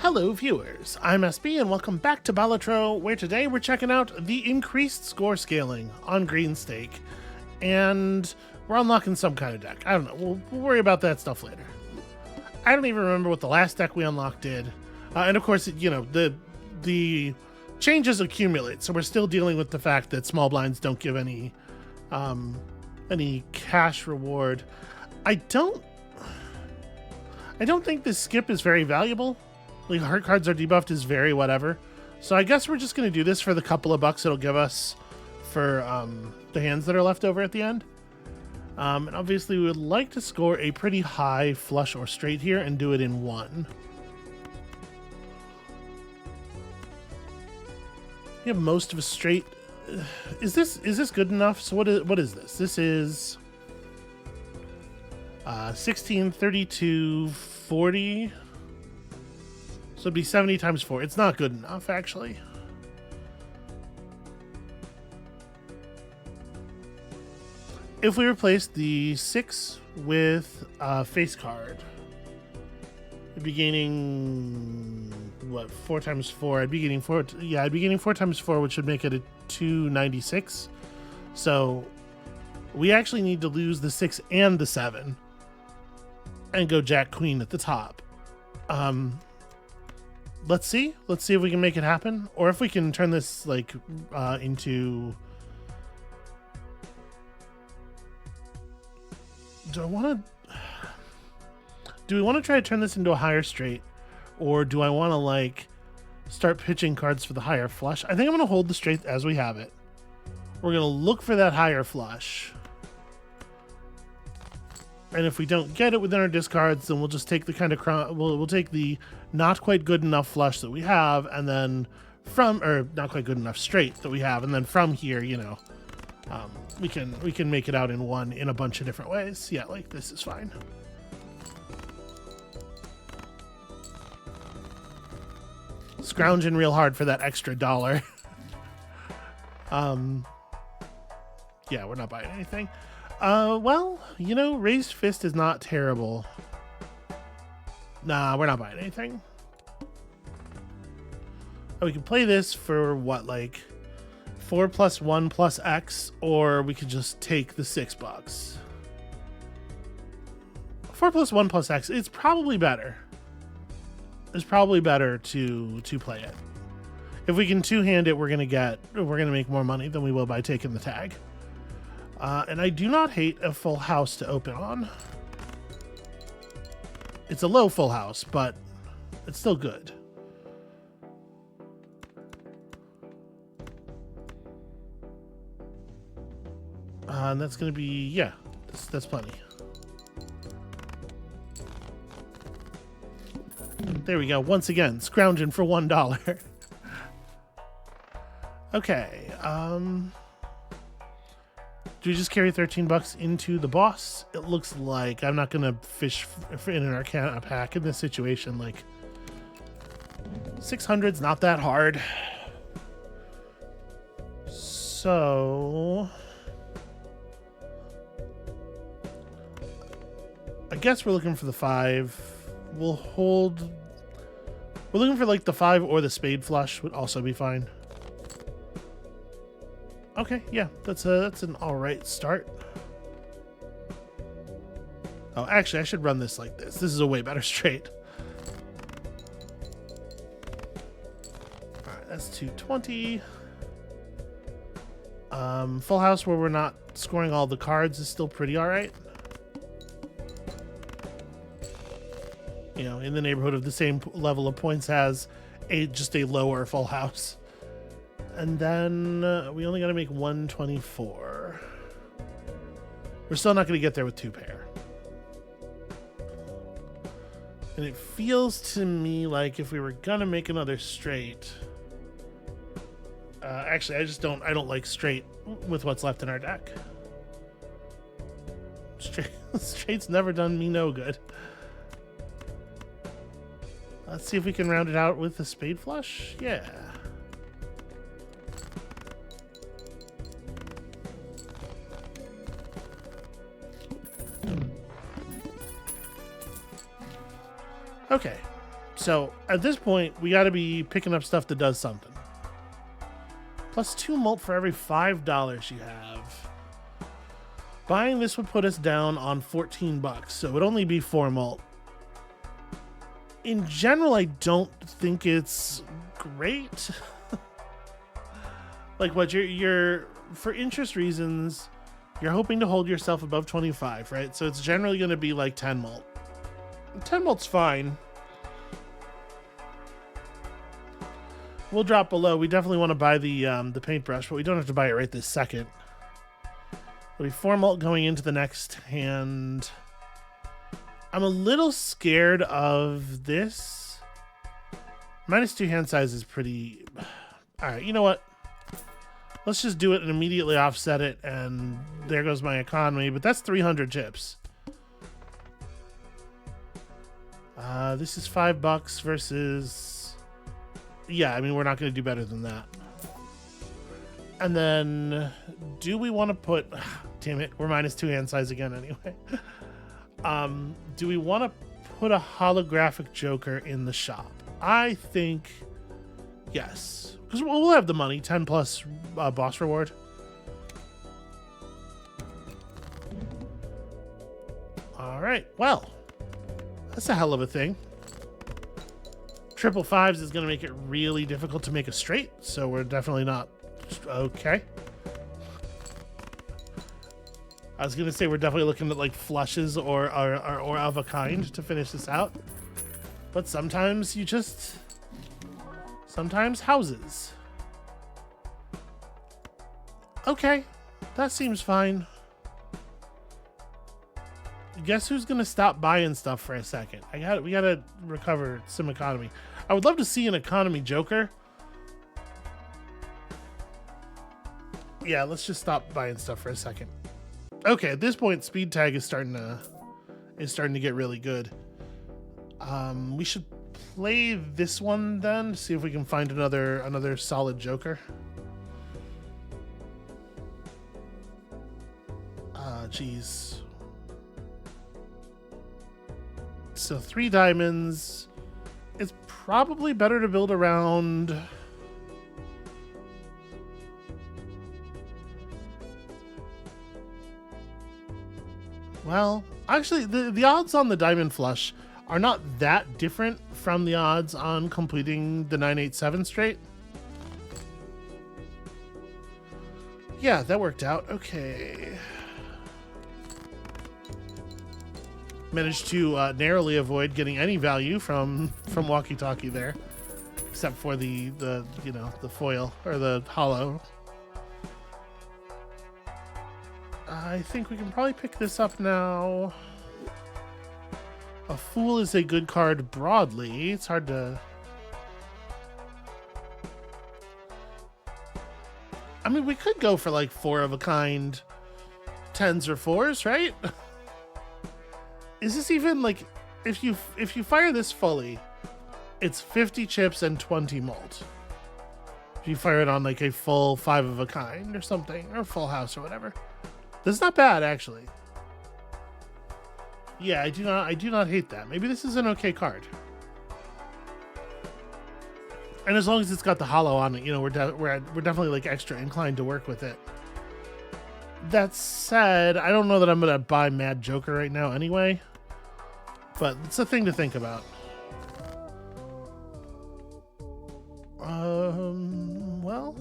Hello viewers, I'm SB and welcome back to Balatro, where today we're checking out the increased score scaling on Green Stake. And we're unlocking some kind of deck. I don't know, we'll worry about that stuff later. I don't even remember what the last deck we unlocked did. And of course, you know, the changes accumulate, so we're still dealing with the fact that small blinds don't give any cash reward. I don't think this skip is very valuable. Like, heart cards are debuffed is very whatever. So I guess we're just going to do this for the couple of bucks it'll give us for the hands that are left over at the end. And obviously we would like to score a pretty high flush or straight here and do it in one. We have most of a straight. Is this good enough? So what is this? This is 16, 32, 40. So it'd be 70 times 4. It's not good enough, actually. If we replace the 6 with a face card, it'd be gaining, what, 4 times 4? I'd be gaining 4. Yeah, I'd be gaining 4 times 4, which would make it a 296. So we actually need to lose the 6 and the 7 and go Jack Queen at the top. Let's see if we can make it happen, or if we can turn this like into. Do we want to try to turn this into a higher straight, or do I want to like start pitching cards for the higher flush? I think I'm going to hold the straight as we have it. We're going to look for that higher flush. And if we don't get it within our discards, then we'll just take the kind of we'll take the not quite good enough flush that we have, and then or not quite good enough straight that we have, and then from here, you know, we can make it out in one in a bunch of different ways. Yeah, like this is fine. Scrounging real hard for that extra $1. Yeah, we're not buying anything. Well, you know, Raised Fist is not terrible. Nah, we're not buying anything. Oh, we can play this for what, like 4 plus 1 plus X, or we could just take the $6. 4 plus 1 plus X, it's probably better. It's probably better to play it. If we can two-hand it, we're gonna make more money than we will by taking the tag. And I do not hate a full house to open on. It's a low full house, but it's still good. And that's going to be, yeah, that's plenty. There we go. Once again, scrounging for $1. Okay. Do we just carry 13 bucks into the boss? It looks like I'm not gonna fish in an Arcana pack in this situation. Like 600's not that hard. So I guess we're looking for the 5. We'll hold. We're looking for like the 5 or the spade flush would also be fine. Okay, yeah, that's an all right start. Oh, actually, I should run this like this. This is a way better straight. All right, that's 220. Full house where we're not scoring all the cards is still pretty all right. You know, in the neighborhood of the same level of points as just a lower full house. And then we only got to make 124. We're still not going to get there with 2 pair. And it feels to me like if we were going to make another straight... actually, I don't like straight with what's left in our deck. Straight's never done me no good. Let's see if we can round it out with a spade flush. Yeah. Okay, So at this point, we got to be picking up stuff that does something. Plus 2 mult for every $5 you have. Buying this would put us down on 14 bucks, so it would only be 4 mult. In general, I don't think it's great. Like what you're for interest reasons, you're hoping to hold yourself above 25, right? So it's generally going to be like 10 mult. 10 mult's fine. We'll drop below. We definitely want to buy the paintbrush, but we don't have to buy it right this second. There'll be 4 mult going into the next hand. I'm a little scared of this. -2 hand size is pretty... Alright, you know what? Let's just do it and immediately offset it, and there goes my economy, but that's 300 chips. This is $5 versus... Yeah, I mean, we're not going to do better than that. And then, do we want to put... Damn it, we're -2 hand size again anyway. Do we want to put a holographic Joker in the shop? I think yes. Because we'll have the money, 10 plus boss reward. Alright, well, that's a hell of a thing. 555s is going to make it really difficult to make a straight, so we're definitely not okay. I was going to say we're definitely looking at like flushes or of a kind to finish this out. But sometimes you just... Sometimes houses. Okay, that seems fine. Guess who's gonna stop buying stuff for a second? We gotta recover some economy. I would love to see an economy Joker. Yeah, let's just stop buying stuff for a second. Okay, at this point, speed tag is starting to get really good. We should play this one then, see if we can find another solid Joker. Geez. So 3 diamonds. It's probably better to build around... Well, actually, the odds on the diamond flush are not that different from the odds on completing the 987 straight. Yeah, that worked out. Okay. Managed to narrowly avoid getting any value from walkie-talkie there, except for the foil or the hollow. I think we can probably pick this up now. A Fool is a good card broadly. It's hard to... I mean, we could go for like 4 of a kind 10s or 4s, right? Is this even like... If you fire this fully, it's 50 chips and 20 mult. If you fire it on like a full 5 of a kind or something, or full house or whatever. That's not bad, actually. Yeah, I do not hate that. Maybe this is an okay card. And as long as it's got the hollow on it, you know, we're definitely like extra inclined to work with it. That said, I don't know that I'm gonna buy Mad Joker right now anyway. But it's a thing to think about. Well,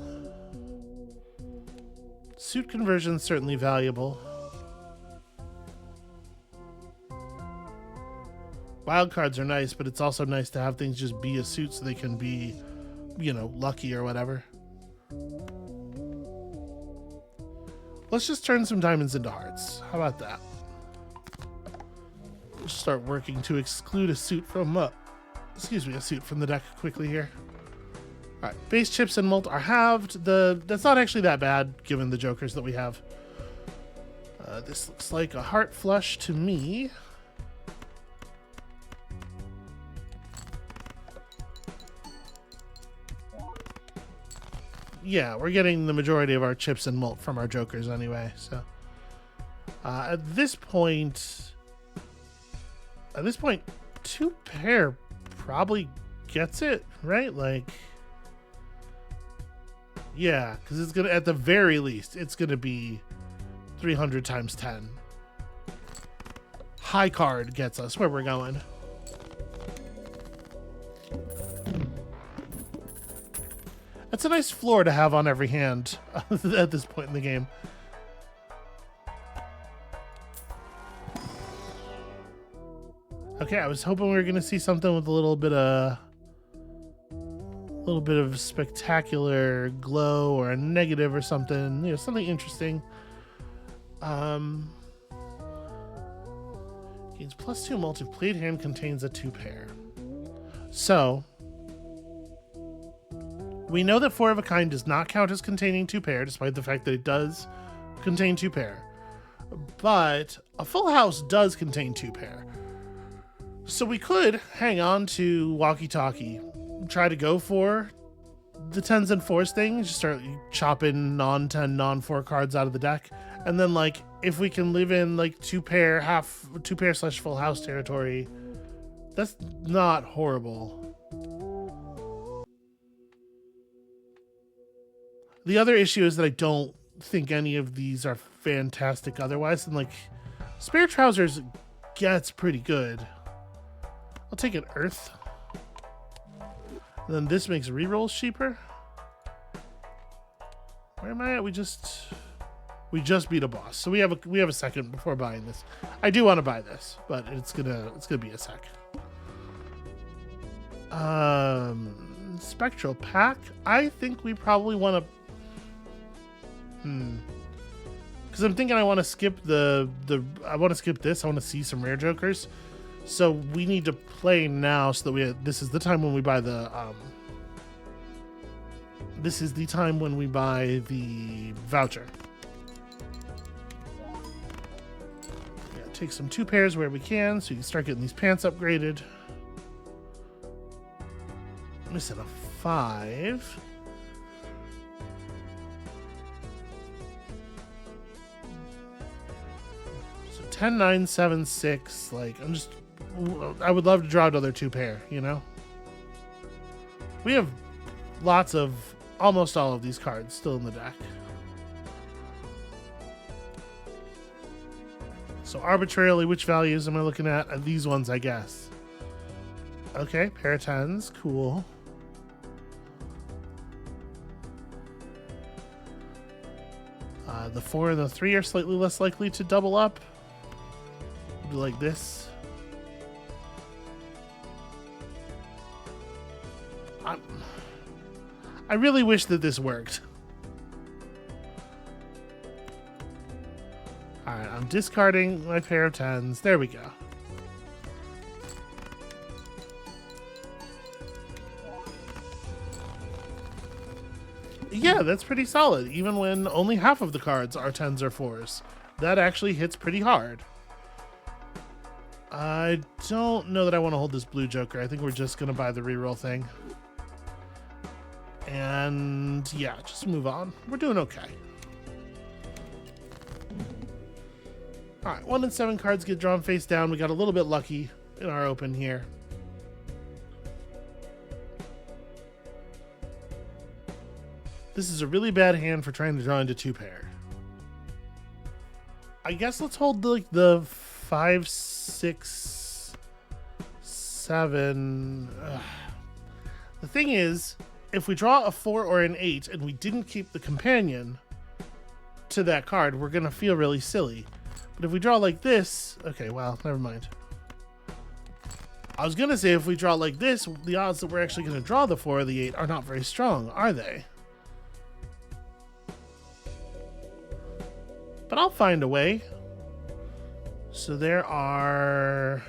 suit conversion is certainly valuable. Wild cards are nice, but it's also nice to have things just be a suit so they can be, you know, lucky or whatever. Let's just turn some diamonds into hearts. How about that? Let's start working to exclude a suit from, a suit from the deck quickly here. All right, base chips and mult are halved. That's not actually that bad given the jokers that we have. This looks like a heart flush to me. Yeah, we're getting the majority of our chips and mult from our jokers anyway. So at this point, 2 pair probably gets it, right? Like, yeah, because it's gonna, at the very least, it's gonna be 300 times 10. High card gets us where we're going. That's a nice floor to have on every hand at this point in the game. Okay, I was hoping we were gonna see something with a little bit of spectacular glow or a negative or something, you know, something interesting. Gains +2 multi-played hand, contains a 2 pair. So we know that 4 of a kind does not count as containing 2 pair, despite the fact that it does contain 2 pair. But a full house does contain 2 pair. So we could hang on to walkie-talkie, try to go for the 10s and 4s thing, just start chopping non-10, non-4 cards out of the deck. And then, like, if we can live in, like, 2 pair / full house territory, that's not horrible. The other issue is that I don't think any of these are fantastic otherwise. And, like, Spare Trousers gets pretty good. I'll take an Earth. And then this makes rerolls cheaper. Where am I at? We just beat a boss, so we have a second before buying this. I do want to buy this, but it's gonna be a sec. Spectral Pack. I think we probably want to. Because I'm thinking I want to skip I want to skip this. I want to see some rare jokers. So we need to play now so that this is the time when we buy the this is the time when we buy the voucher. Yeah, take some 2 pairs where we can so you can start getting these pants upgraded. Missing a 5. So 10, 9, 7, 6. Like, I would love to draw another 2 pair, you know? We have lots of, almost all of these cards still in the deck. So arbitrarily, which values am I looking at? These ones, I guess. Okay, pair of 10s, cool. The 4 and the 3 are slightly less likely to double up. Do like this. I really wish that this worked. Alright, I'm discarding my pair of 10s. There we go. Yeah, that's pretty solid, even when only half of the cards are 10s or 4s. That actually hits pretty hard. I don't know that I want to hold this blue joker. I think we're just going to buy the reroll thing. And yeah, just move on. We're doing okay. Alright, 1 and 7 cards get drawn face down. We got a little bit lucky in our open here. This is a really bad hand for trying to draw into 2 pair. I guess let's hold the 5, 6, 7. Ugh. The thing is, if we draw a 4 or an 8 and we didn't keep the companion to that card, we're going to feel really silly. But if we draw like this... Okay, well, never mind. I was going to say if we draw like this, the odds that we're actually going to draw the 4 or the 8 are not very strong, are they? But I'll find a way. So there are...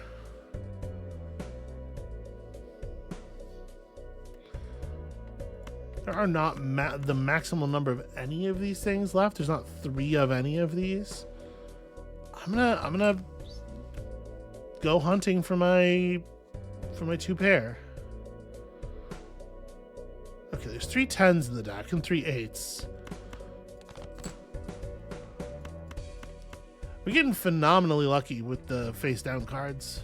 There are not the maximum number of any of these things left. There's not 3 of any of these. I'm gonna go hunting for my 2 pair. Okay, there's 3 10s in the deck and 3 8s. We're getting phenomenally lucky with the face down cards.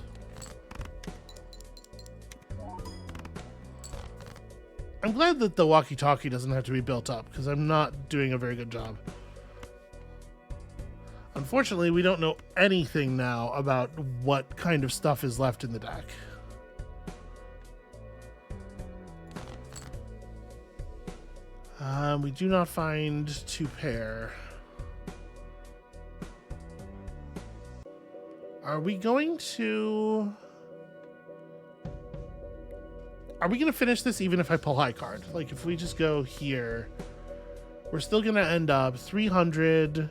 I'm glad that the walkie-talkie doesn't have to be built up, because I'm not doing a very good job. Unfortunately, we don't know anything now about what kind of stuff is left in the deck. We do not find 2 pair. Are we going to finish this even if I pull high card? Like, if we just go here, we're still going to end up 300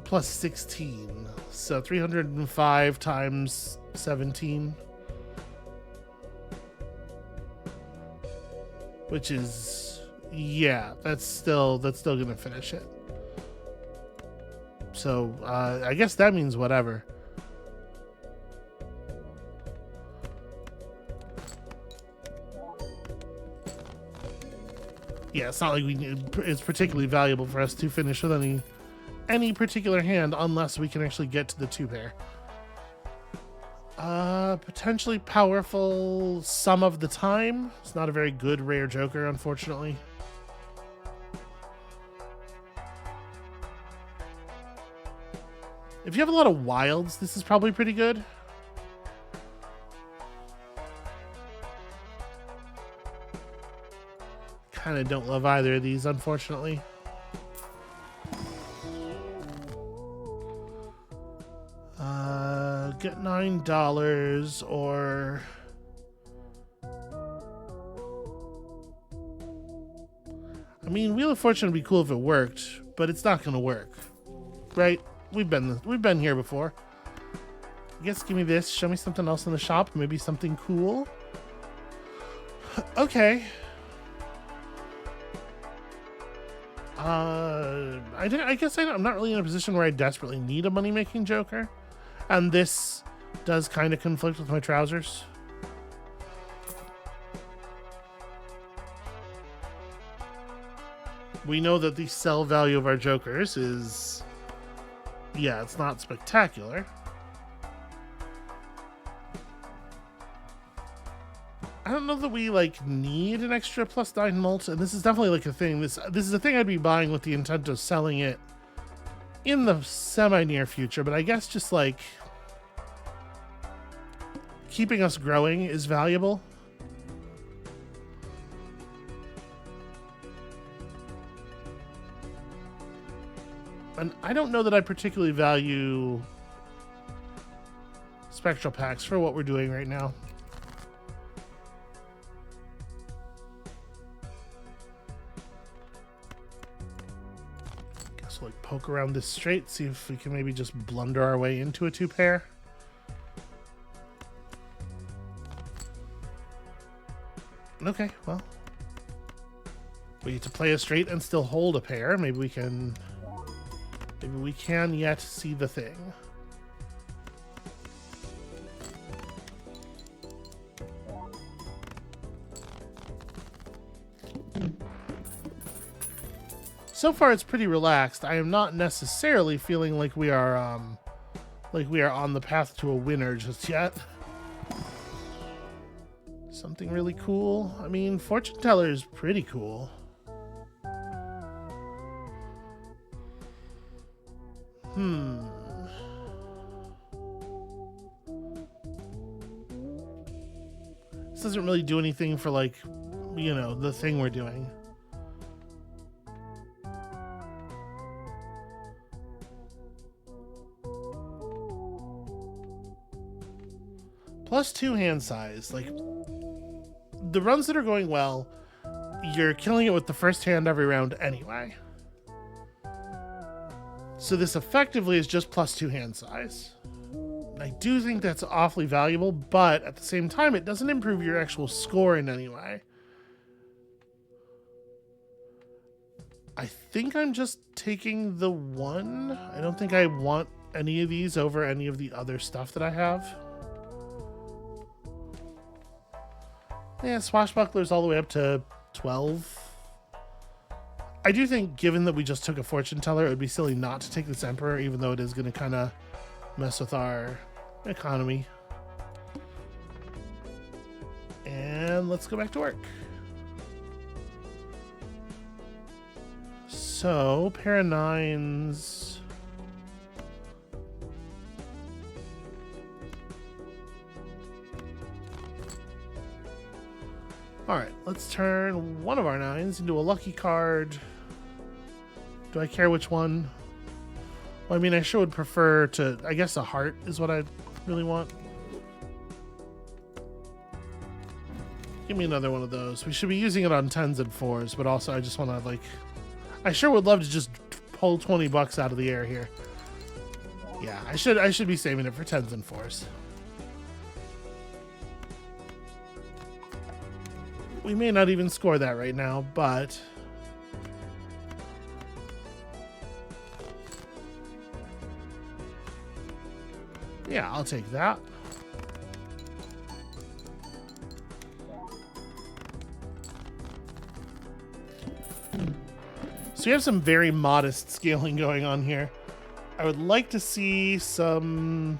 plus 16. So 305 times 17. Which is, yeah, that's still going to finish it. So, I guess that means whatever. Yeah, it's not like it's particularly valuable for us to finish with any particular hand unless we can actually get to the 2 pair. Potentially powerful some of the time. It's not a very good rare joker, unfortunately. If you have a lot of wilds, this is probably pretty good. Kind of don't love either of these, unfortunately. Get $9 or... I mean, Wheel of Fortune would be cool if it worked, but it's not going to work. Right? We've been here before. I guess give me this. Show me something else in the shop. Maybe something cool. Okay. I guess I'm not really in a position where I desperately need a money-making joker. And this does kind of conflict with my trousers. We know that the sell value of our jokers is... yeah, it's not spectacular. I don't know that we, like, need an extra +9 mult, and this is definitely, like, a thing. This is a thing I'd be buying with the intent of selling it in the semi-near future, but I guess just, like, keeping us growing is valuable. And I don't know that I particularly value spectral packs for what we're doing right now. Guess we'll, like, poke around this straight, see if we can maybe just blunder our way into a 2 pair. Okay, well, we get to play a straight and still hold a pair. Maybe we can yet see the thing. So far, it's pretty relaxed. I am not necessarily feeling like we are on the path to a winner just yet. Something really cool. I mean, fortune teller is pretty cool. This doesn't really do anything for, like, you know, the thing we're doing. +2 hand size. Like, the runs that are going well, you're killing it with the first hand every round anyway. So this effectively is just +2 hand size. I do think that's awfully valuable, but at the same time, it doesn't improve your actual score in any way. I think I'm just taking the 1. I don't think I want any of these over any of the other stuff that I have. Yeah, Swashbuckler's all the way up to 12. I do think, given that we just took a fortune teller, it would be silly not to take this Emperor, even though it is going to kind of mess with our economy. And let's go back to work. So, pair of nines. Alright, let's turn one of our nines into a lucky card. Do I care which one? Well, I mean, I sure would prefer to... I guess a heart is what I really want. Give me another one of those. We should be using it on 10s and 4s, but also I just want to, like... I sure would love to just pull 20 bucks out of the air here. Yeah, I should be saving it for 10s and 4s. We may not even score that right now, but... yeah, I'll take that. So you have some very modest scaling going on here. I would like to see something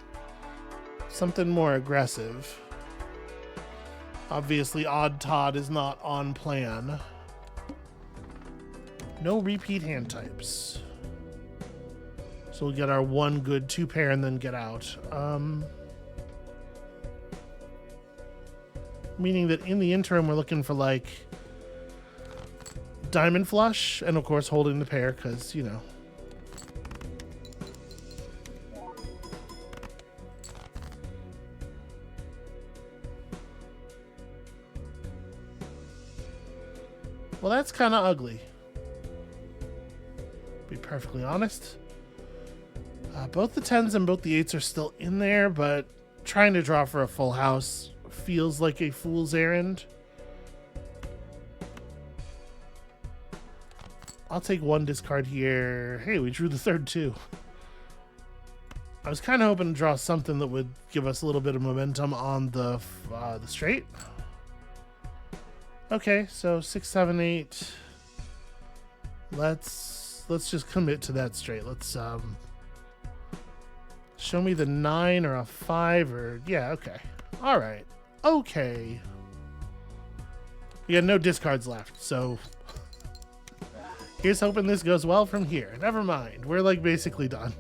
more aggressive. Obviously, Odd Todd is not on plan. No repeat hand types. So we'll get our one good 2 pair and then get out. Meaning that in the interim, we're looking for like diamond flush and of course holding the pair because, you know. Well, that's kind of ugly. Be perfectly honest. Both the 10s and both the 8s are still in there, but trying to draw for a full house feels like a fool's errand. I'll take one discard here. Hey, we drew the third too. I was kind of hoping to draw something that would give us a little bit of momentum on the straight. Okay, so 6, 7, 8. Let's just commit to that straight. Let's show me the 9 or a 5 or yeah, okay. All right. Okay. We got no discards left, so here's hoping this goes well from here. Never mind. We're like basically done.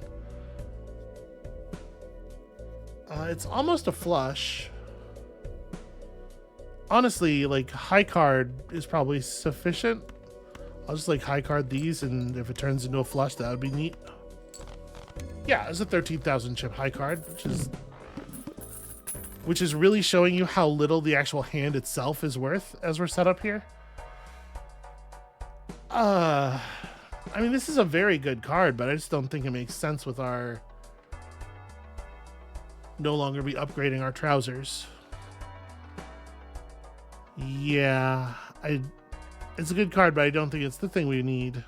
It's almost a flush. Honestly, like high card is probably sufficient. I'll just like high card these, and if it turns into a flush, that would be neat. Yeah, it's a 13,000 chip high card, which is really showing you how little the actual hand itself is worth as we're set up here. I mean, this is a very good card, but I just don't think it makes sense with our no longer be upgrading our trousers. Yeah, it's a good card, but I don't think it's the thing we need.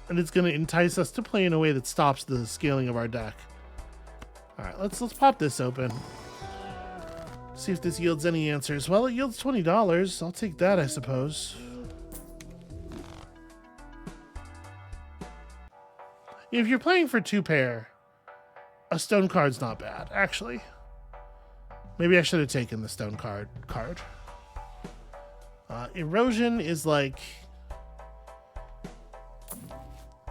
And it's going to entice us to play in a way that stops the scaling of our deck. All right, let's pop this open. See if this yields any answers. Well, it yields $20. I'll take that, I suppose. If you're playing for 2 pair, a stone card's not bad, actually. Maybe I should have taken the stone card. Erosion is like...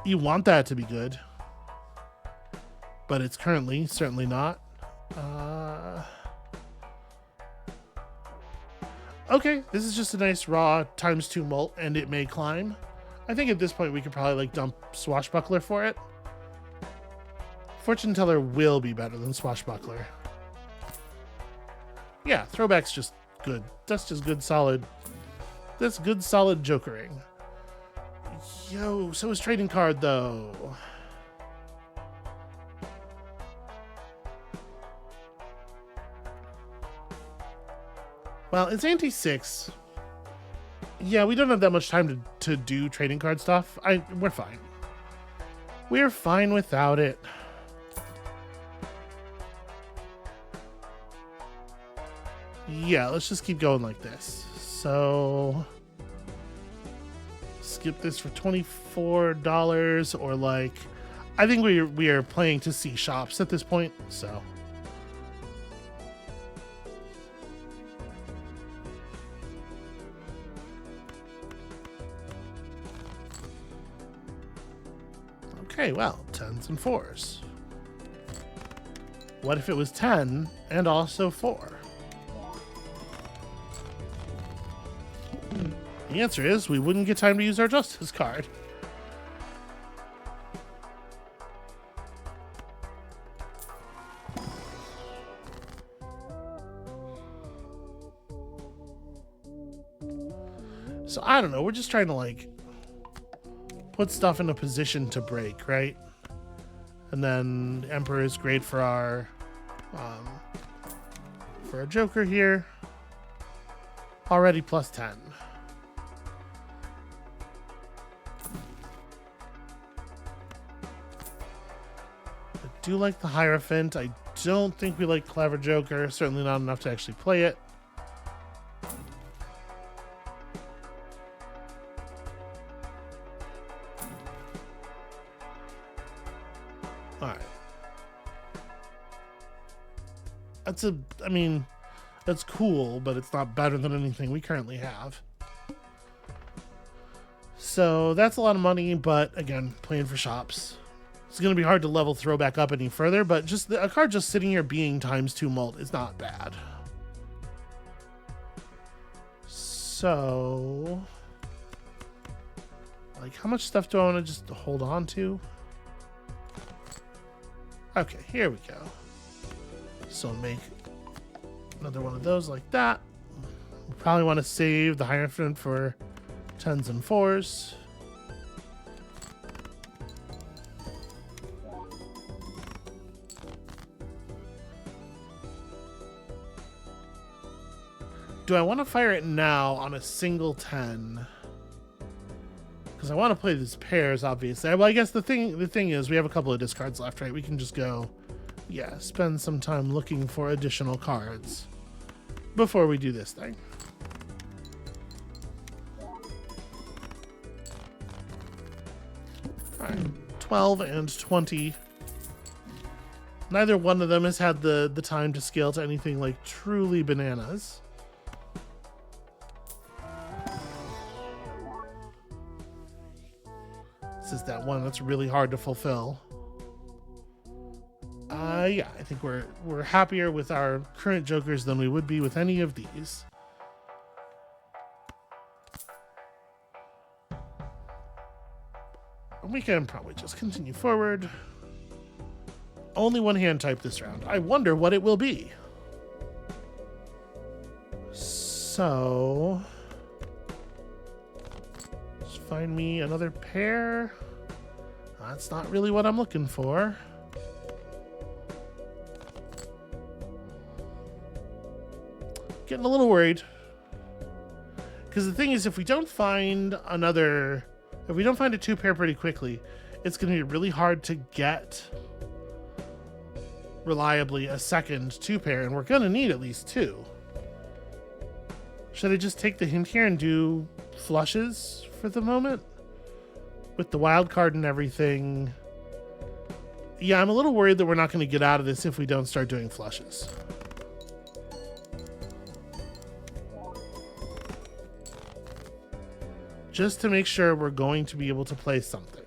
you want that to be good. But it's currently certainly not. Okay, this is just a nice raw ×2 mult, and it may climb. I think at this point we could probably like dump Swashbuckler for it. Fortune Teller will be better than Swashbuckler. Yeah, throwback's just good. That's just good solid. That's good solid jokering. Yo, so is trading card though. Well, it's anti-6. Yeah, we don't have that much time to do trading card stuff. We're fine. We're fine without it. Yeah, let's just keep going like this. So skip this for $24 or like, I think we are playing to see shops at this point, so Okay, well, 10s and 4s. What if it was 10 and also 4? The answer is we wouldn't get time to use our justice card. So I don't know, we're just trying to like put stuff in a position to break, right? And then Emperor is great for our Joker here. Already plus 10. I do like the Hierophant. I don't think we like Clever Joker. Certainly not enough to actually play it. Alright. That's cool, but it's not better than anything we currently have. So that's a lot of money, but again, playing for shops. It's going to be hard to level throw back up any further, but just a card just sitting here being ×2 mult is not bad. So, like, how much stuff do I want to just hold on to? Okay, here we go. So make another one of those like that. We probably want to save the Hierophant for 10s and 4s. Do I want to fire it now on a single 10? Because I want to play these pairs, obviously. Well, I guess the thing is we have a couple of discards left, right? We can just go, yeah, spend some time looking for additional cards before we do this thing. All right, 12 and 20. Neither one of them has had the time to scale to anything like truly bananas. This is that one that's really hard to fulfill. Yeah, I think we're happier with our current Jokers than we would be with any of these. We can probably just continue forward. Only one hand type this round. I wonder what it will be. So, let's find me another pair. That's not really what I'm looking for. Getting a little worried. Because the thing is, if we don't find a 2-pair pretty quickly, it's going to be really hard to get reliably a second 2-pair, and we're going to need at least 2. Should I just take the hint here and do flushes for the moment? With the wild card and everything. Yeah, I'm a little worried that we're not going to get out of this if we don't start doing flushes. Just to make sure we're going to be able to play something.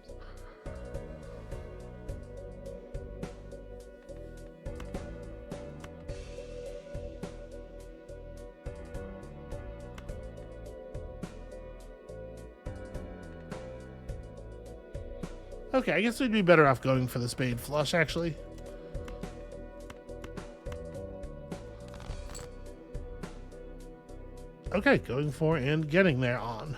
Okay, I guess we'd be better off going for the spade flush, actually. Okay, going for and getting there on.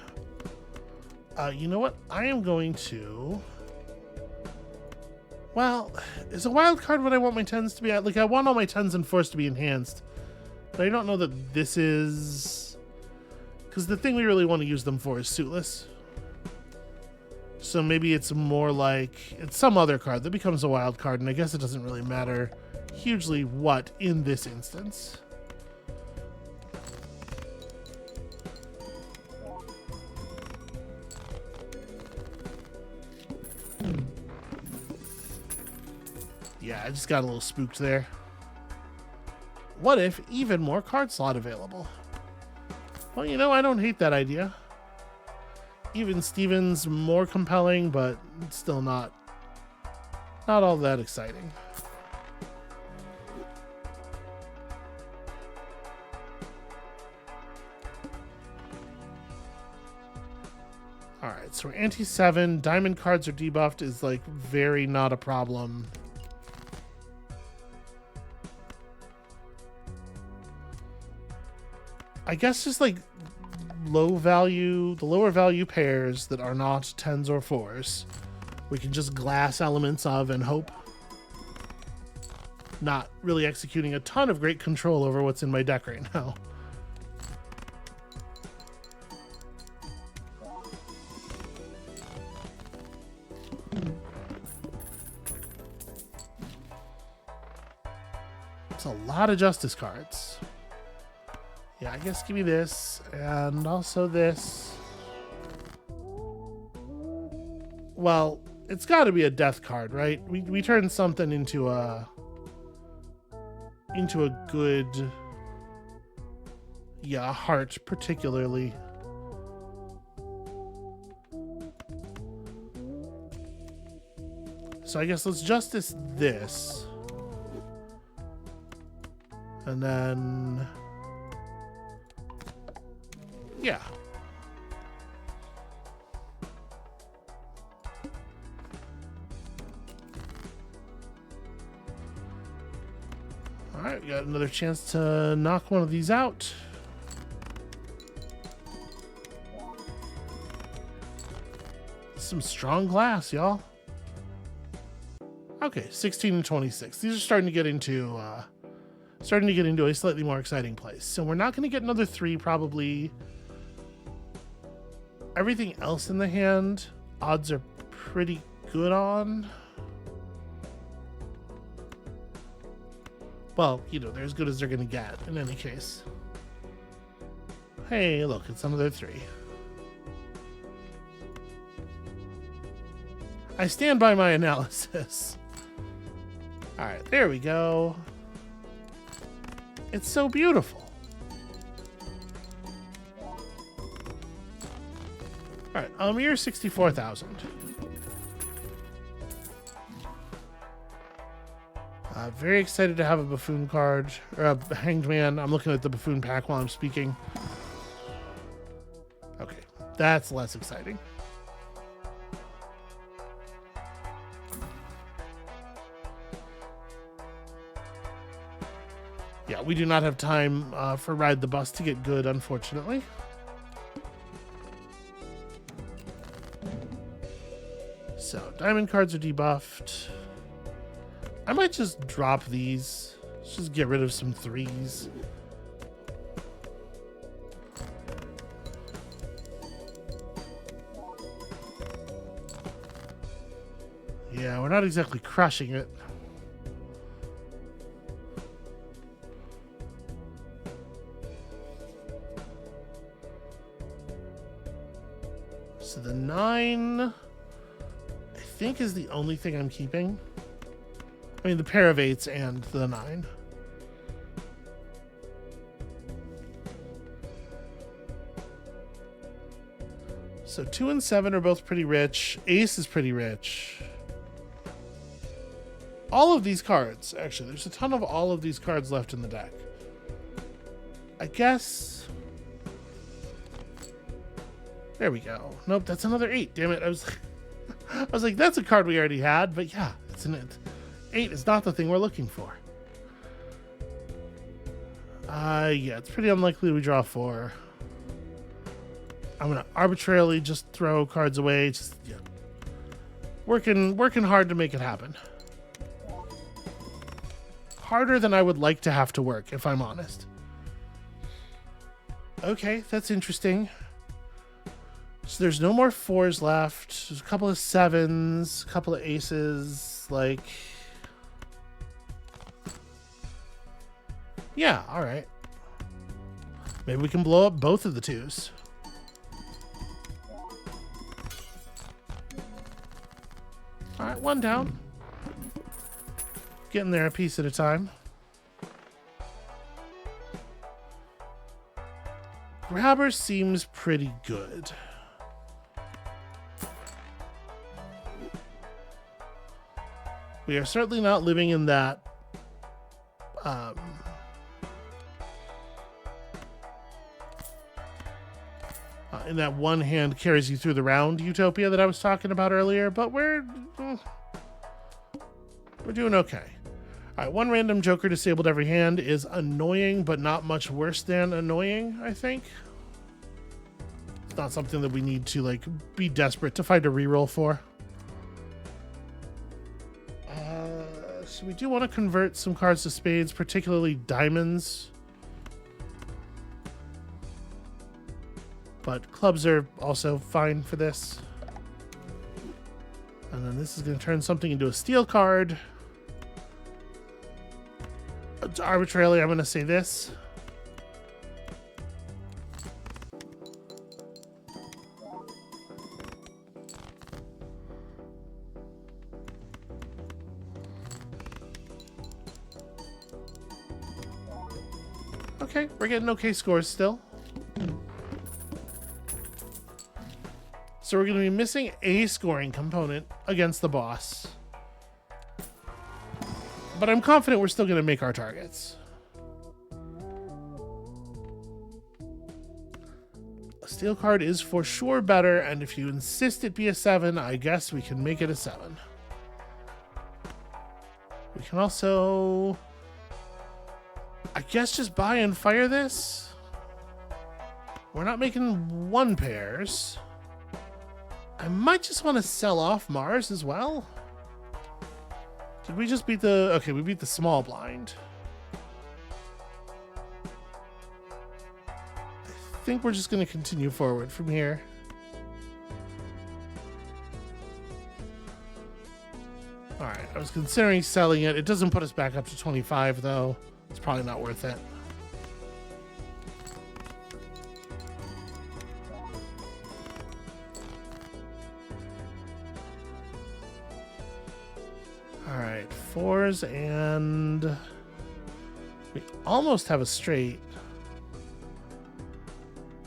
You know what? I am going to... Well, is a wild card what I want my 10s to be at? Like, I want all my 10s and 4s to be enhanced. But I don't know that this is... Because the thing we really want to use them for is suitless. So maybe it's more like... It's some other card that becomes a wild card, and I guess it doesn't really matter hugely what in this instance. Yeah, I just got a little spooked there. What if even more card slot available? Well, you know, I don't hate that idea. Even Steven's more compelling, but still not not all that exciting. Alright, so we're anti-7. Diamond cards are debuffed is like very not a problem. I guess just like the lower value pairs that are not 10s or 4s, we can just glass elements of and hope. Not really executing a ton of great control over what's in my deck right now. It's a lot of justice cards. Yeah, I guess give me this, and also this. Well, it's got to be a death card, right? We turn something into a good, yeah, a heart particularly. So I guess let's justice this. And then, yeah. All right, we got another chance to knock one of these out. Some strong glass, y'all. Okay, 16 and 26. These are starting to get into a slightly more exciting place. So we're not going to get another 3 probably. Everything else in the hand, odds are pretty good on. Well, you know, they're as good as they're going to get in any case. Hey, look, it's another 3. I stand by my analysis. All right, there we go. It's so beautiful. All right, you're 64,000. Very excited to have a buffoon card, or a hanged man. I'm looking at the buffoon pack while I'm speaking. Okay, that's less exciting. Yeah, we do not have time for Ride the Bus to get good, unfortunately. So, diamond cards are debuffed. I might just drop these. Let's just get rid of some 3s. Yeah, we're not exactly crushing it. So the 9, I think, is the only thing I'm keeping. I mean, the pair of 8s and the 9. So 2 and 7 are both pretty rich. Ace is pretty rich. All of these cards, actually, there's a ton of all of these cards left in the deck. I guess. There we go. Nope, that's another 8. Damn it. I was like, that's a card we already had, but yeah, it's an 8 is not the thing we're looking for. Yeah, it's pretty unlikely we draw 4. I'm gonna arbitrarily just throw cards away. Just, yeah, working hard to make it happen. Harder than I would like to have to work, if I'm honest. Okay, that's interesting. So there's no more 4s left. There's a couple of 7s, a couple of aces, like. Yeah, all right. Maybe we can blow up both of the 2s. All right, 1 down. Getting there a piece at a time. Grabber seems pretty good. We are certainly not living in that in that one hand carries you through the round utopia that I was talking about earlier, but we're doing okay. All right, one random joker disabled every hand is annoying, but not much worse than annoying, I think. It's not something that we need to, like, be desperate to find a reroll for. So we do want to convert some cards to spades, particularly diamonds. But clubs are also fine for this. And then this is going to turn something into a steel card. Arbitrarily, I'm going to say this. Okay, we're getting okay scores still. So we're going to be missing a scoring component against the boss. But I'm confident we're still going to make our targets. A steel card is for sure better, and if you insist it be a 7, I guess we can make it a 7. We can also, I guess, just buy and fire this. We're not making 1 pairs. I might just want to sell off Mars as well. Did we just beat the... Okay, we beat the small blind. I think we're just going to continue forward from here. Alright, I was considering selling it. It doesn't put us back up to 25, though. It's probably not worth it. Alright, 4s, and we almost have a straight.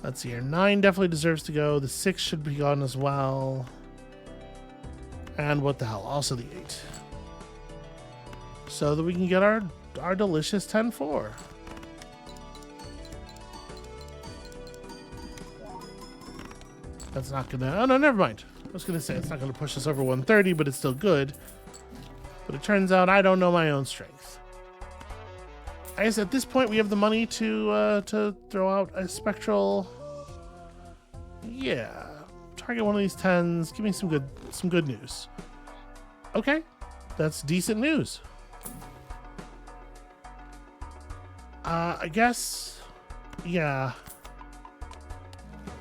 Let's see here. 9 definitely deserves to go. The 6 should be gone as well. And what the hell? Also the 8. So that we can get our delicious 10-4. That's not gonna... Oh, no, never mind. I was gonna say it's not gonna push us over 130, but it's still good. But it turns out I don't know my own strength. I guess at this point we have the money to throw out a spectral. Yeah, target one of these 10s. Give me some good news. Okay, that's decent news. I guess, yeah.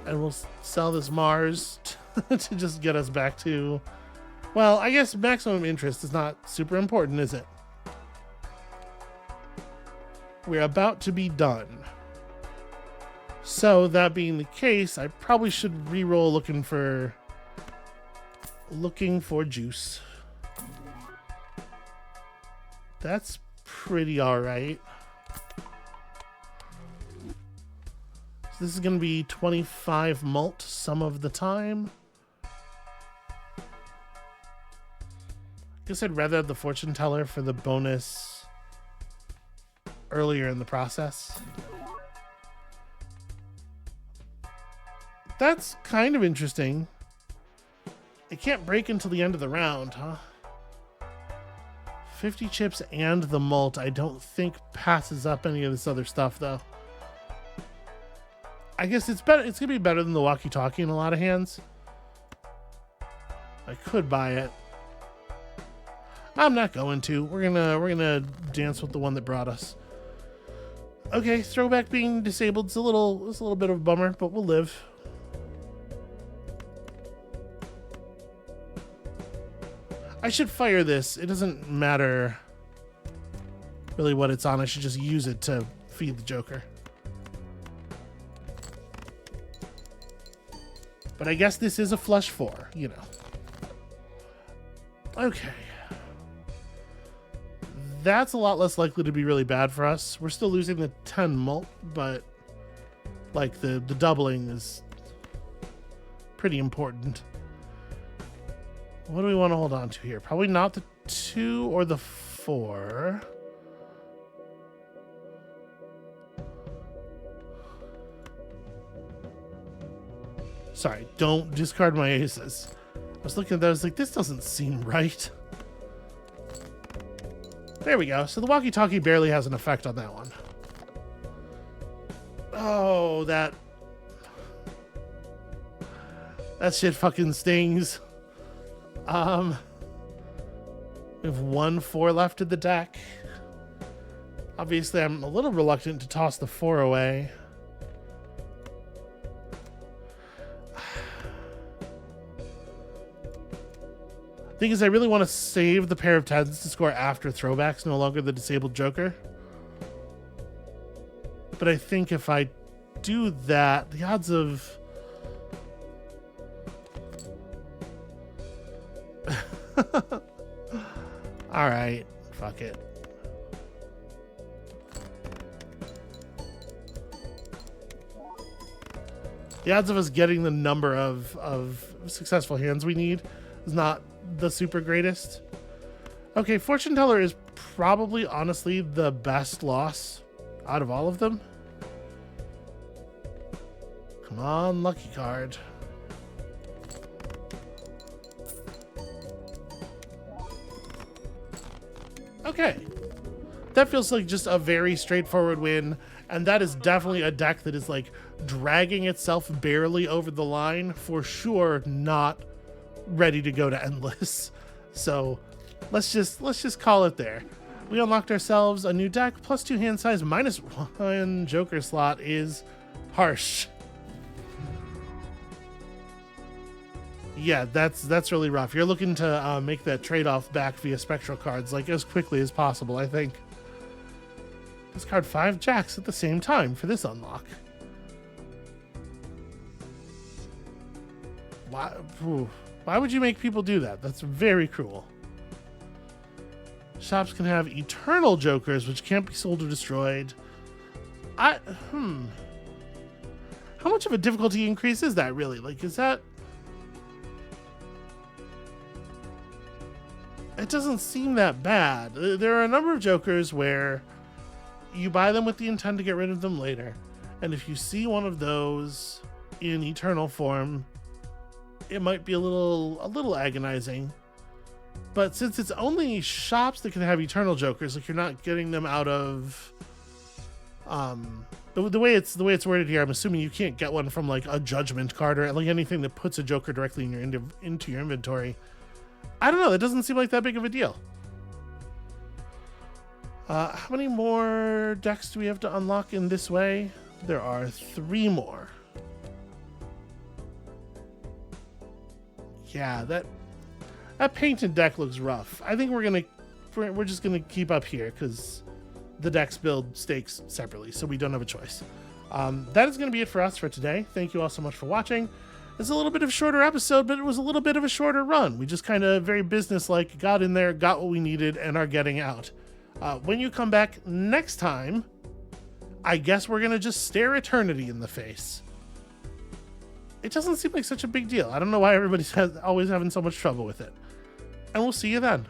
And we'll sell this Mars to just get us back to. Well, I guess maximum interest is not super important, is it? We're about to be done. So, that being the case, I probably should re-roll looking for juice. That's pretty alright. So this is going to be 25 mult some of the time. I guess I'd rather have the fortune teller for the bonus earlier in the process. That's kind of interesting. It can't break until the end of the round, huh? 50 chips and the mult I don't think passes up any of this other stuff, though. I guess it's better. It's gonna be better than the walkie-talkie in a lot of hands. I could buy it. I'm not going to. We're gonna dance with the one that brought us. Okay, throwback being disabled is a little bit of a bummer, but we'll live. I should fire this. It doesn't matter really what it's on. I should just use it to feed the Joker. But I guess this is a flush 4, you know. Okay. That's a lot less likely to be really bad for us. We're still losing the 10 mult, but like the doubling is pretty important. What do we want to hold on to here? Probably not the 2 or the 4. Sorry, don't discard my aces. I was looking at that, I was like, this doesn't seem right. There we go. So the walkie-talkie barely has an effect on that one. Oh, that shit fucking stings. We have 1 4 left in the deck. Obviously, I'm a little reluctant to toss the 4 away. Thing is, I really want to save the pair of 10s to score after throwbacks, no longer the disabled joker. But I think if I do that, the odds of... Alright, fuck it. The odds of us getting the number of successful hands we need is not the super greatest. Okay, Fortune Teller is probably, honestly, the best loss out of all of them. Come on, lucky card. Okay. That feels like just a very straightforward win, and that is definitely a deck that is like dragging itself barely over the line, for sure not ready to go to endless. So let's just call it there. We unlocked ourselves a new deck, +2 hand size, -1 joker slot is harsh. Yeah, that's really rough. You're looking to make that trade-off back via spectral cards like as quickly as possible, I think. Discard 5 jacks at the same time for this unlock. Why would you make people do that? That's very cruel. Shops can have eternal jokers, which can't be sold or destroyed. How much of a difficulty increase is that, really? Like, is that... It doesn't seem that bad. There are a number of jokers where you buy them with the intent to get rid of them later. And if you see one of those in eternal form, it might be a little agonizing. But since it's only shops that can have eternal jokers, like you're not getting them out of the way it's worded here, I'm assuming you can't get one from like a judgment card or like anything that puts a joker directly in your into your inventory. I don't know, that doesn't seem like that big of a deal. How many more decks do we have to unlock in this way? There are 3 more. Yeah, that painted deck looks rough. I think we're just gonna keep up here because the decks build stakes separately, so we don't have a choice. That is gonna be it for us for today. Thank you all so much for watching. It's a little bit of a shorter episode, but it was a little bit of a shorter run. We just kind of very business-like got in there, got what we needed, and are getting out. When you come back next time, I guess we're gonna just stare eternity in the face. It doesn't seem like such a big deal. I don't know why everybody's always having so much trouble with it. And we'll see you then.